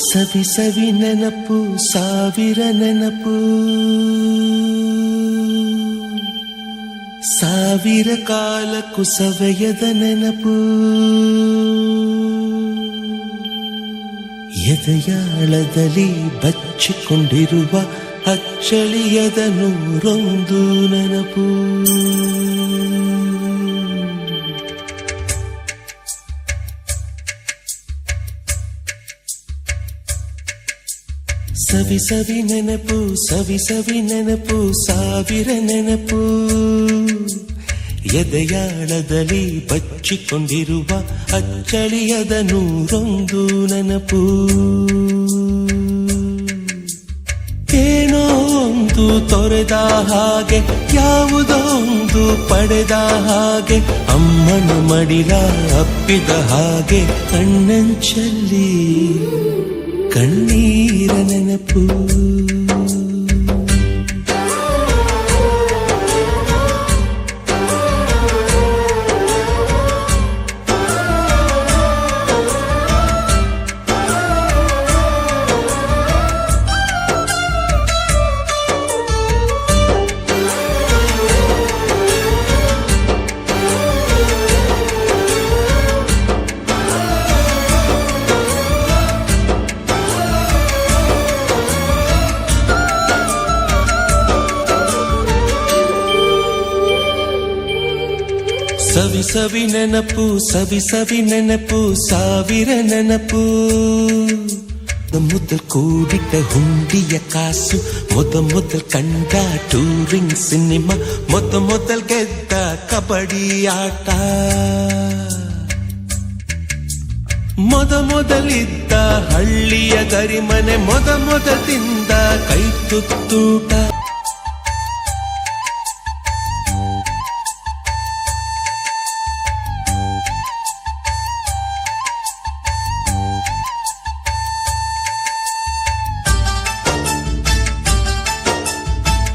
ಸವಿ ಸವಿ ನೆನಪು ಸಾವಿರ ನೆನಪು ಸಾವಿರ ಕಾಲಕ್ಕೂ ಸವೆಯದ ನೆನಪು ಎದೆಯಾಳದಲ್ಲಿ ಬಚ್ಚಿಕೊಂಡಿರುವ ಅಚ್ಚಳಿಯದ ನೂರೊಂದು ನೆನಪು ಸವಿ ಸವಿ ನೆನಪು ಸವಿ ಸವಿ ನೆನಪು ಸಾವಿರ ನೆನಪು ಎದೆಯಾಳದಲ್ಲಿ ಬಚ್ಚಿಕೊಂಡಿರುವ ಅಚ್ಚಳಿಯದ ನೂರೊಂದು ನೆನಪು ಏನೋ ಒಂದು ತೊರೆದ ಹಾಗೆ ಯಾವುದೋ ಒಂದು ಪಡೆದ ಹಾಗೆ ಅಮ್ಮನ ಮಡಿಲ ಅಪ್ಪಿದ ಹಾಗೆ ಕಣ್ಣಂಚಲ್ಲಿ ಕಣ್ಣೀರ ನೆನಪು ಸವಿ ಸವಿ ನೆನಪು ಸವಿ ಸವಿ ನೆನಪು ಸಾವಿರ ನೆನಪು ಮೊದಲ್ ಕೂಡಿಟ್ಟ ಹುಂಡಿಯ ಕಾಸು ಮೊದಲ್ ಕಂಡ ಟೂರಿಂಗ್ ಸಿನಿಮಾ ಮೊದಲ್ ಗೆದ್ದ ಕಬಡ್ಡಿ ಆಟ ಮೊದಲಿದ್ದ ಹಳ್ಳಿಯ ಗರಿಮನೆ ಮೊದಲಿಂದ ಕೈ ತುತ್ತೂಟ